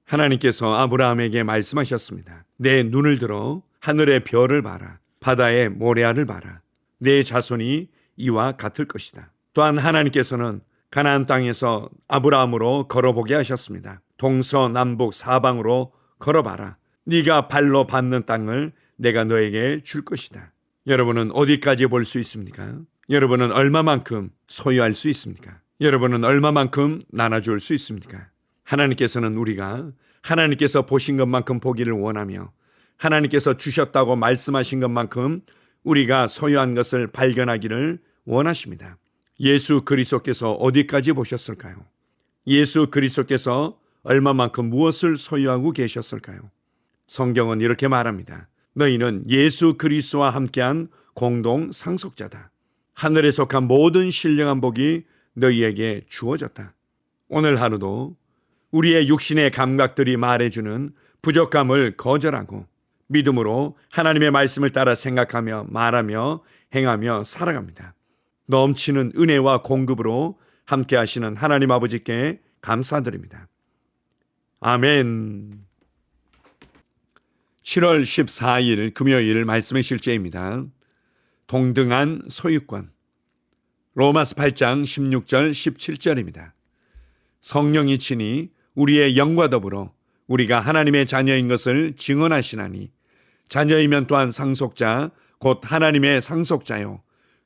하나님께서 아브라함에게 말씀하셨습니다. 내 눈을 들어 하늘의 별을 봐라. 바다의 모래알을 봐라. 내 자손이 이와 같을 것이다. 또한 하나님께서는 가나안 땅에서 아브라함으로 걸어보게 하셨습니다. 동서남북 사방으로 걸어봐라. 네가 발로 밟는 땅을 내가 너에게 줄 것이다. 여러분은 어디까지 볼 수 있습니까? 여러분은 얼마만큼 소유할 수 있습니까? 여러분은 얼마만큼 나눠줄 수 있습니까? 하나님께서는 우리가 하나님께서 보신 것만큼 보기를 원하며 하나님께서 주셨다고 말씀하신 것만큼 우리가 소유한 것을 발견하기를 원하십니다. 예수 그리스도께서 어디까지 보셨을까요? 예수 그리스도께서 얼마만큼 무엇을 소유하고 계셨을까요? 성경은 이렇게 말합니다. 너희는 예수 그리스도와 함께한 공동 상속자다. 하늘에 속한 모든 신령한 복이 너희에게 주어졌다. 오늘 하루도 우리의 육신의 감각들이 말해주는 부족함을 거절하고 믿음으로 하나님의 말씀을 따라 생각하며 말하며 행하며 살아갑니다. 넘치는 은혜와 공급으로 함께 하시는 하나님 아버지께 감사드립니다. 아멘. 7월 14일 금요일 말씀의 실제입니다. 동등한 소유권. 로마서 8장 16절 17절입니다. 성령이 친히 우리의 영과 더불어 우리가 하나님의 자녀인 것을 증언하시나니 자녀이면 또한 상속자 곧 하나님의 상속자요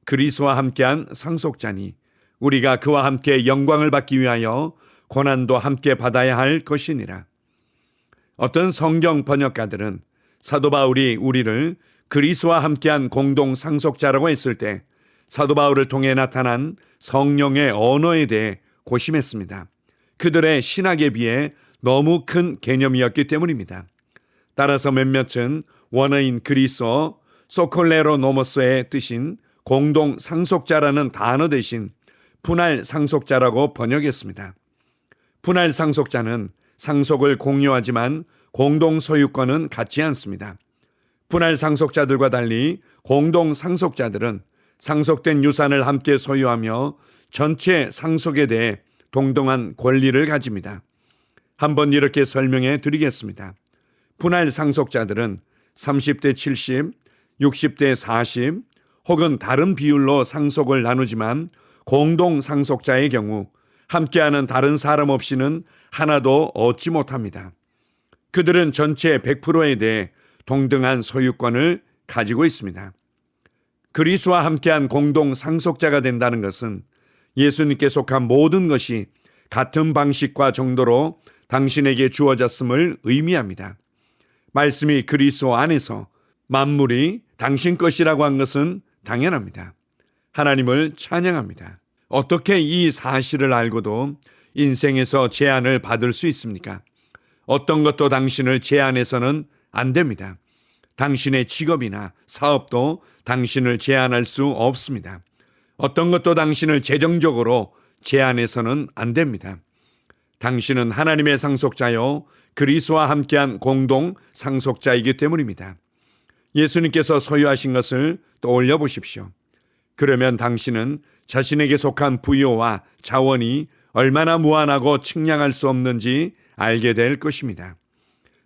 그리스도와 함께한 상속자니 우리가 그와 함께 영광을 받기 위하여 고난도 함께 받아야 할 것이니라. 어떤 성경 번역가들은 사도 바울이 우리를 그리스도와 함께한 공동 상속자라고 했을 때 사도 바울을 통해 나타난 성령의 언어에 대해 고심했습니다. 그들의 신학에 비해 너무 큰 개념이었기 때문입니다. 따라서 몇몇은 원어인 그리스도 소콜레로 노모스의 뜻인 공동 상속자라는 단어 대신 분할 상속자라고 번역했습니다. 분할 상속자는 상속을 공유하지만 공동 소유권은 갖지 않습니다. 분할 상속자들과 달리 공동 상속자들은 상속된 유산을 함께 소유하며 전체 상속에 대해 동등한 권리를 가집니다. 한번 이렇게 설명해 드리겠습니다. 분할 상속자들은 30대 70, 60대 40 혹은 다른 비율로 상속을 나누지만 공동 상속자의 경우 함께하는 다른 사람 없이는 하나도 얻지 못합니다. 그들은 전체 100%에 대해 동등한 소유권을 가지고 있습니다. 그리스도와 함께한 공동 상속자가 된다는 것은 예수님께 속한 모든 것이 같은 방식과 정도로 당신에게 주어졌음을 의미합니다. 말씀이 그리스도 안에서 만물이 당신 것이라고 한 것은 당연합니다. 하나님을 찬양합니다. 어떻게 이 사실을 알고도 인생에서 제한을 받을 수 있습니까? 어떤 것도 당신을 제한해서는 안 됩니다. 당신의 직업이나 사업도 당신을 제한할 수 없습니다. 어떤 것도 당신을 재정적으로 제한해서는 안 됩니다. 당신은 하나님의 상속자요 그리스도와 함께한 공동 상속자이기 때문입니다. 예수님께서 소유하신 것을 떠올려 보십시오. 그러면 당신은 자신에게 속한 부여와 자원이 얼마나 무한하고 측량할 수 없는지 알게 될 것입니다.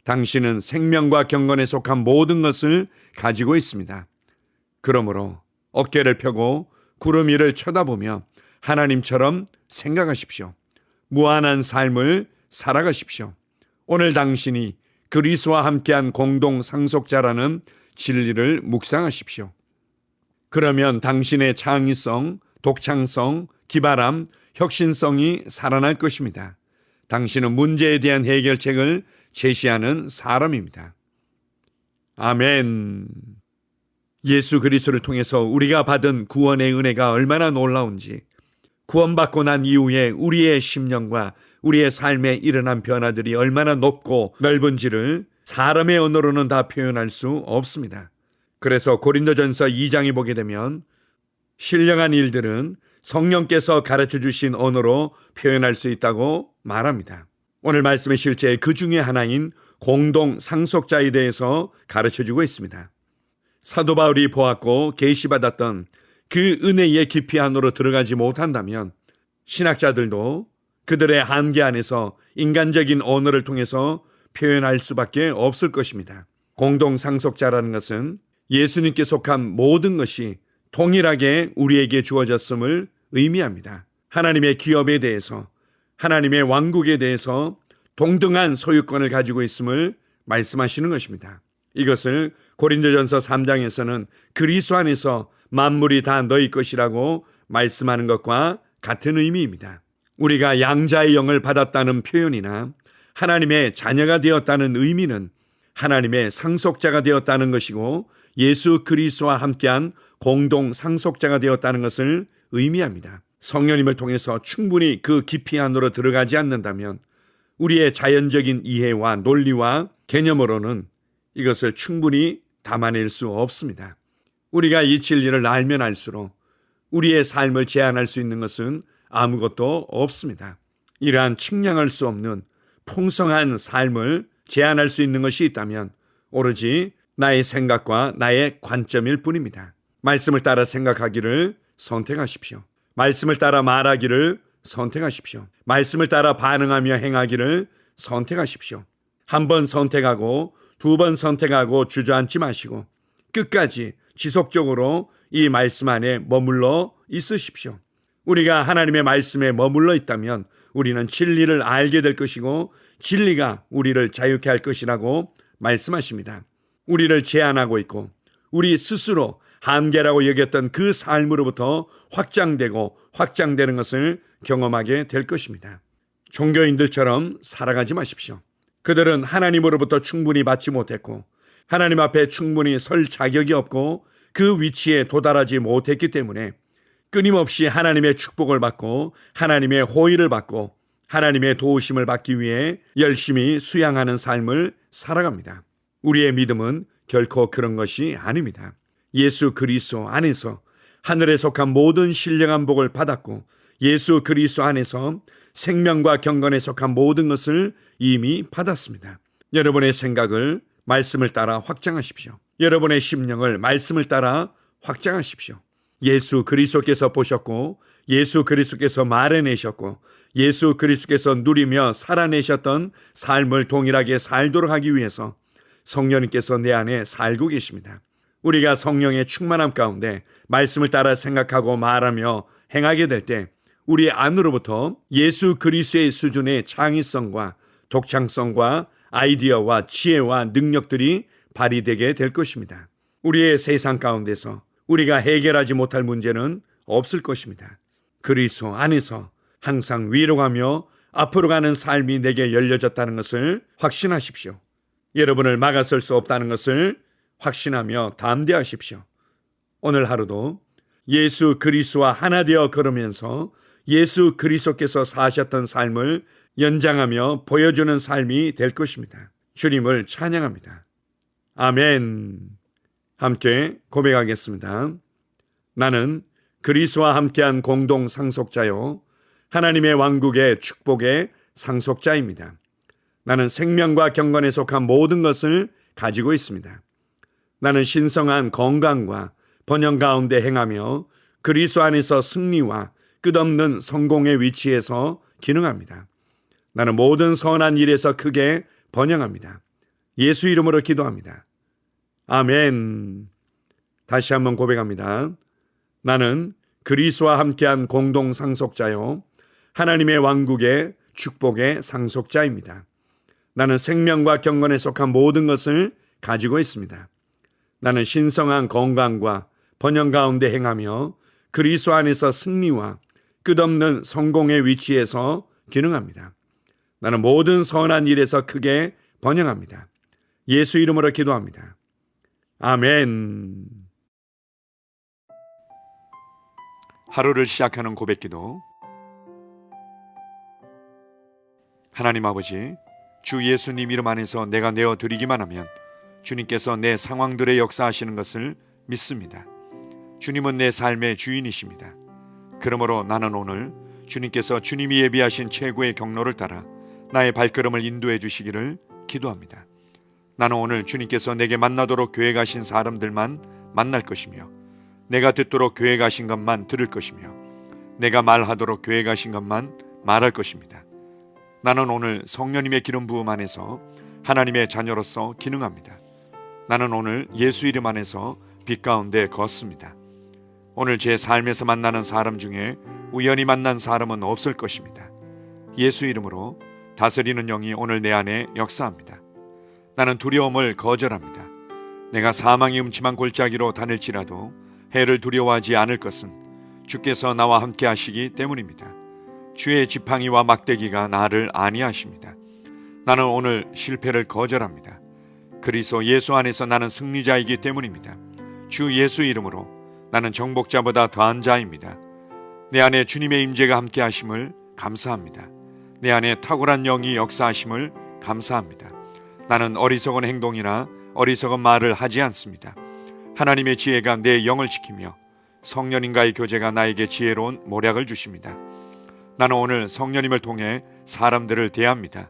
당신은 생명과 경건에 속한 모든 것을 가지고 있습니다. 그러므로 어깨를 펴고 구름 위를 쳐다보며 하나님처럼 생각하십시오. 무한한 삶을 살아가십시오. 오늘 당신이 그리스도와 함께한 공동 상속자라는 진리를 묵상하십시오. 그러면 당신의 창의성, 독창성, 기발함, 혁신성이 살아날 것입니다. 당신은 문제에 대한 해결책을 제시하는 사람입니다. 아멘. 예수 그리스도를 통해서 우리가 받은 구원의 은혜가 얼마나 놀라운지, 구원받고 난 이후에 우리의 심령과 우리의 삶에 일어난 변화들이 얼마나 높고 넓은지를 사람의 언어로는 다 표현할 수 없습니다. 그래서 고린도전서 2장에 보게 되면 신령한 일들은 성령께서 가르쳐 주신 언어로 표현할 수 있다고 말합니다. 오늘 말씀의 실제 그 중에 하나인 공동 상속자에 대해서 가르쳐 주고 있습니다. 사도 바울이 보았고 계시받았던 그 은혜의 깊이 안으로 들어가지 못한다면 신학자들도 그들의 한계 안에서 인간적인 언어를 통해서 표현할 수밖에 없을 것입니다. 공동상속자라는 것은 예수님께 속한 모든 것이 동일하게 우리에게 주어졌음을 의미합니다. 하나님의 기업에 대해서, 하나님의 왕국에 대해서 동등한 소유권을 가지고 있음을 말씀하시는 것입니다. 이것을 고린도전서 3장에서는 그리스도 안에서 만물이 다 너희 것이라고 말씀하는 것과 같은 의미입니다. 우리가 양자의 영을 받았다는 표현이나 하나님의 자녀가 되었다는 의미는 하나님의 상속자가 되었다는 것이고 예수 그리스도와 함께한 공동 상속자가 되었다는 것을 의미합니다. 성령님을 통해서 충분히 그 깊이 안으로 들어가지 않는다면 우리의 자연적인 이해와 논리와 개념으로는 이것을 충분히 담아낼 수 없습니다. 우리가 이 진리를 알면 알수록 우리의 삶을 제한할 수 있는 것은 아무것도 없습니다. 이러한 측량할 수 없는 풍성한 삶을 제한할 수 있는 것이 있다면 오로지 나의 생각과 나의 관점일 뿐입니다. 말씀을 따라 생각하기를 선택하십시오. 말씀을 따라 말하기를 선택하십시오. 말씀을 따라 반응하며 행하기를 선택하십시오. 한 번 선택하고 두 번 선택하고 주저앉지 마시고 끝까지 지속적으로 이 말씀 안에 머물러 있으십시오. 우리가 하나님의 말씀에 머물러 있다면 우리는 진리를 알게 될 것이고 진리가 우리를 자유케 할 것이라고 말씀하십니다. 우리를 제한하고 있고 우리 스스로 한계라고 여겼던 그 삶으로부터 확장되고 확장되는 것을 경험하게 될 것입니다. 종교인들처럼 살아가지 마십시오. 그들은 하나님으로부터 충분히 받지 못했고 하나님 앞에 충분히 설 자격이 없고 그 위치에 도달하지 못했기 때문에 끊임없이 하나님의 축복을 받고 하나님의 호의를 받고 하나님의 도우심을 받기 위해 열심히 수양하는 삶을 살아갑니다. 우리의 믿음은 결코 그런 것이 아닙니다. 예수 그리스도 안에서 하늘에 속한 모든 신령한 복을 받았고 예수 그리스도 안에서 생명과 경건에 속한 모든 것을 이미 받았습니다. 여러분의 생각을 말씀을 따라 확장하십시오. 여러분의 심령을 말씀을 따라 확장하십시오. 예수 그리스도께서 보셨고 예수 그리스도께서 말해내셨고 예수 그리스도께서 누리며 살아내셨던 삶을 동일하게 살도록 하기 위해서 성령님께서 내 안에 살고 계십니다. 우리가 성령의 충만함 가운데 말씀을 따라 생각하고 말하며 행하게 될 때 우리 안으로부터 예수 그리스도의 수준의 창의성과 독창성과 아이디어와 지혜와 능력들이 발휘되게 될 것입니다. 우리의 세상 가운데서 우리가 해결하지 못할 문제는 없을 것입니다. 그리스도 안에서 항상 위로가며 앞으로 가는 삶이 내게 열려졌다는 것을 확신하십시오. 여러분을 막아설 수 없다는 것을 확신하며 담대하십시오. 오늘 하루도 예수 그리스도와 하나 되어 걸으면서 예수 그리스도께서 사셨던 삶을 연장하며 보여주는 삶이 될 것입니다. 주님을 찬양합니다. 아멘. 함께 고백하겠습니다. 나는 그리스도와 함께한 공동 상속자요 하나님의 왕국의 축복의 상속자입니다. 나는 생명과 경건에 속한 모든 것을 가지고 있습니다. 나는 신성한 건강과 번영 가운데 행하며 그리스도 안에서 승리와 끝없는 성공의 위치에서 기능합니다. 나는 모든 선한 일에서 크게 번영합니다. 예수 이름으로 기도합니다. 아멘. 다시 한번 고백합니다. 나는 그리스도와 함께한 공동 상속자요 하나님의 왕국의 축복의 상속자입니다. 나는 생명과 경건에 속한 모든 것을 가지고 있습니다. 나는 신성한 건강과 번영 가운데 행하며 그리스도 안에서 승리와 끝없는 성공의 위치에서 기능합니다. 나는 모든 선한 일에서 크게 번영합니다. 예수 이름으로 기도합니다. 아멘. 하루를 시작하는 고백기도. 하나님 아버지, 주 예수님 이름 안에서 내가 내어드리기만 하면 주님께서 내 상황들에 역사하시는 것을 믿습니다. 주님은 내 삶의 주인이십니다. 그러므로 나는 오늘 주님께서 주님이 예비하신 최고의 경로를 따라 나의 발걸음을 인도해 주시기를 기도합니다. 나는 오늘 주님께서 내게 만나도록 계획하신 사람들만 만날 것이며 내가 듣도록 계획하신 것만 들을 것이며 내가 말하도록 계획하신 것만 말할 것입니다. 나는 오늘 성령님의 기름 부음 안에서 하나님의 자녀로서 기능합니다. 나는 오늘 예수 이름 안에서 빛 가운데 걷습니다. 오늘 제 삶에서 만나는 사람 중에 우연히 만난 사람은 없을 것입니다. 예수 이름으로 다스리는 영이 오늘 내 안에 역사합니다. 나는 두려움을 거절합니다. 내가 사망의 음침한 골짜기로 다닐지라도 해를 두려워하지 않을 것은 주께서 나와 함께 하시기 때문입니다. 주의 지팡이와 막대기가 나를 안위하십니다. 나는 오늘 실패를 거절합니다. 그리스도 예수 안에서 나는 승리자이기 때문입니다. 주 예수 이름으로 나는 정복자보다 더한 자입니다. 내 안에 주님의 임재가 함께 하심을 감사합니다. 내 안에 탁월한 영이 역사하심을 감사합니다. 나는 어리석은 행동이나 어리석은 말을 하지 않습니다. 하나님의 지혜가 내 영을 지키며 성령님과의 교제가 나에게 지혜로운 모략을 주십니다. 나는 오늘 성령님을 통해 사람들을 대합니다.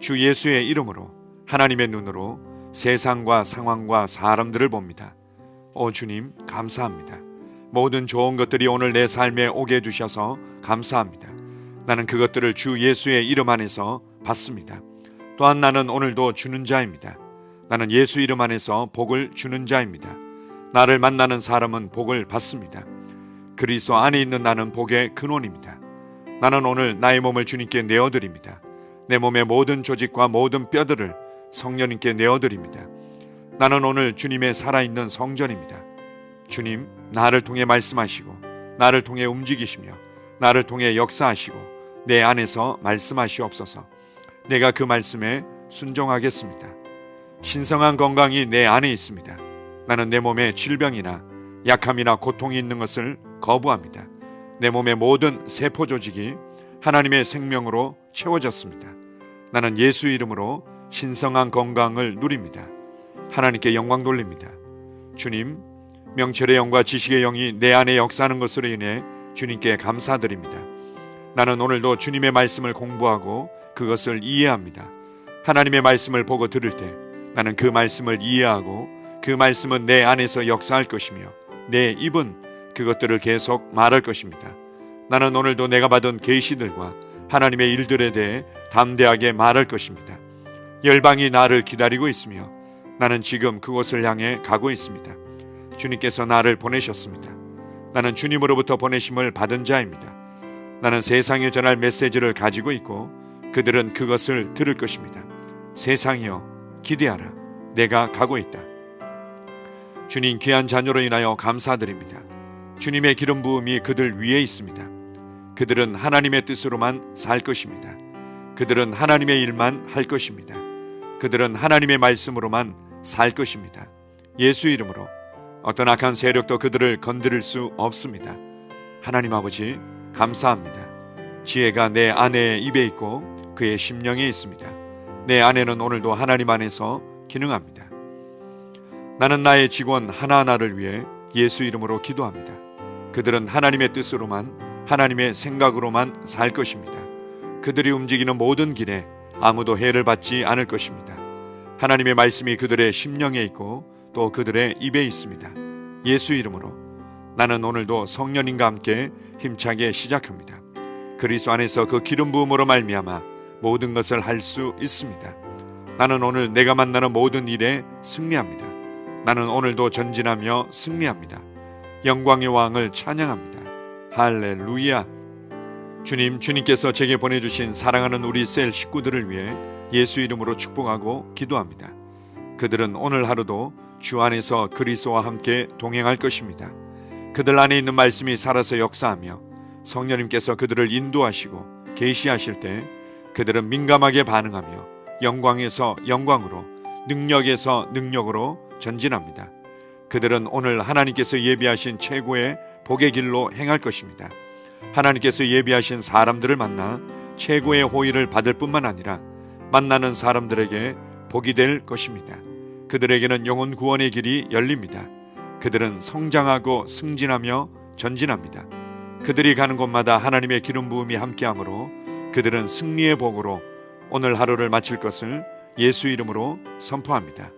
주 예수의 이름으로 하나님의 눈으로 세상과 상황과 사람들을 봅니다. 오 주님 감사합니다. 모든 좋은 것들이 오늘 내 삶에 오게 해주셔서 감사합니다. 나는 그것들을 주 예수의 이름 안에서 받습니다. 또한 나는 오늘도 주는 자입니다. 나는 예수 이름 안에서 복을 주는 자입니다. 나를 만나는 사람은 복을 받습니다. 그리스도 안에 있는 나는 복의 근원입니다. 나는 오늘 나의 몸을 주님께 내어드립니다. 내 몸의 모든 조직과 모든 뼈들을 성령님께 내어드립니다. 나는 오늘 주님의 살아있는 성전입니다. 주님, 나를 통해 말씀하시고 나를 통해 움직이시며 나를 통해 역사하시고 내 안에서 말씀하시옵소서. 내가 그 말씀에 순종하겠습니다. 신성한 건강이 내 안에 있습니다. 나는 내 몸에 질병이나 약함이나 고통이 있는 것을 거부합니다. 내 몸의 모든 세포 조직이 하나님의 생명으로 채워졌습니다. 나는 예수 이름으로 신성한 건강을 누립니다. 하나님께 영광 돌립니다. 주님, 명철의 영과 지식의 영이 내 안에 역사하는 것으로 인해 주님께 감사드립니다. 나는 오늘도 주님의 말씀을 공부하고 그것을 이해합니다. 하나님의 말씀을 보고 들을 때 나는 그 말씀을 이해하고 그 말씀은 내 안에서 역사할 것이며 내 입은 그것들을 계속 말할 것입니다. 나는 오늘도 내가 받은 계시들과 하나님의 일들에 대해 담대하게 말할 것입니다. 열방이 나를 기다리고 있으며 나는 지금 그곳을 향해 가고 있습니다. 주님께서 나를 보내셨습니다. 나는 주님으로부터 보내심을 받은 자입니다. 나는 세상에 전할 메시지를 가지고 있고 그들은 그것을 들을 것입니다. 세상이여 기대하라. 내가 가고 있다. 주님 귀한 자녀로 인하여 감사드립니다. 주님의 기름 부음이 그들 위에 있습니다. 그들은 하나님의 뜻으로만 살 것입니다. 그들은 하나님의 일만 할 것입니다. 그들은 하나님의 말씀으로만 살 것입니다. 예수 이름으로 어떤 악한 세력도 그들을 건드릴 수 없습니다. 하나님 아버지 감사합니다. 지혜가 내 아내의 입에 있고 그의 심령에 있습니다. 내 아내는 오늘도 하나님 안에서 기능합니다. 나는 나의 직원 하나하나를 위해 예수 이름으로 기도합니다. 그들은 하나님의 뜻으로만 하나님의 생각으로만 살 것입니다. 그들이 움직이는 모든 길에 아무도 해를 받지 않을 것입니다. 하나님의 말씀이 그들의 심령에 있고 또 그들의 입에 있습니다. 예수 이름으로 나는 오늘도 성령님과 함께 힘차게 시작합니다. 그리스도 안에서 그 기름 부음으로 말미암아 모든 것을 할 수 있습니다. 나는 오늘 내가 만나는 모든 일에 승리합니다. 나는 오늘도 전진하며 승리합니다. 영광의 왕을 찬양합니다. 할렐루야. 주님께서 제게 보내주신 사랑하는 우리 셀 식구들을 위해 예수 이름으로 축복하고 기도합니다. 그들은 오늘 하루도 주 안에서 그리스도와 함께 동행할 것입니다. 그들 안에 있는 말씀이 살아서 역사하며 성령님께서 그들을 인도하시고 계시하실 때 그들은 민감하게 반응하며 영광에서 영광으로 능력에서 능력으로 전진합니다. 그들은 오늘 하나님께서 예비하신 최고의 복의 길로 행할 것입니다. 하나님께서 예비하신 사람들을 만나 최고의 호의를 받을 뿐만 아니라 만나는 사람들에게 복이 될 것입니다. 그들에게는 영혼 구원의 길이 열립니다. 그들은 성장하고 승진하며 전진합니다. 그들이 가는 곳마다 하나님의 기름 부음이 함께하므로 그들은 승리의 복으로 오늘 하루를 마칠 것을 예수 이름으로 선포합니다.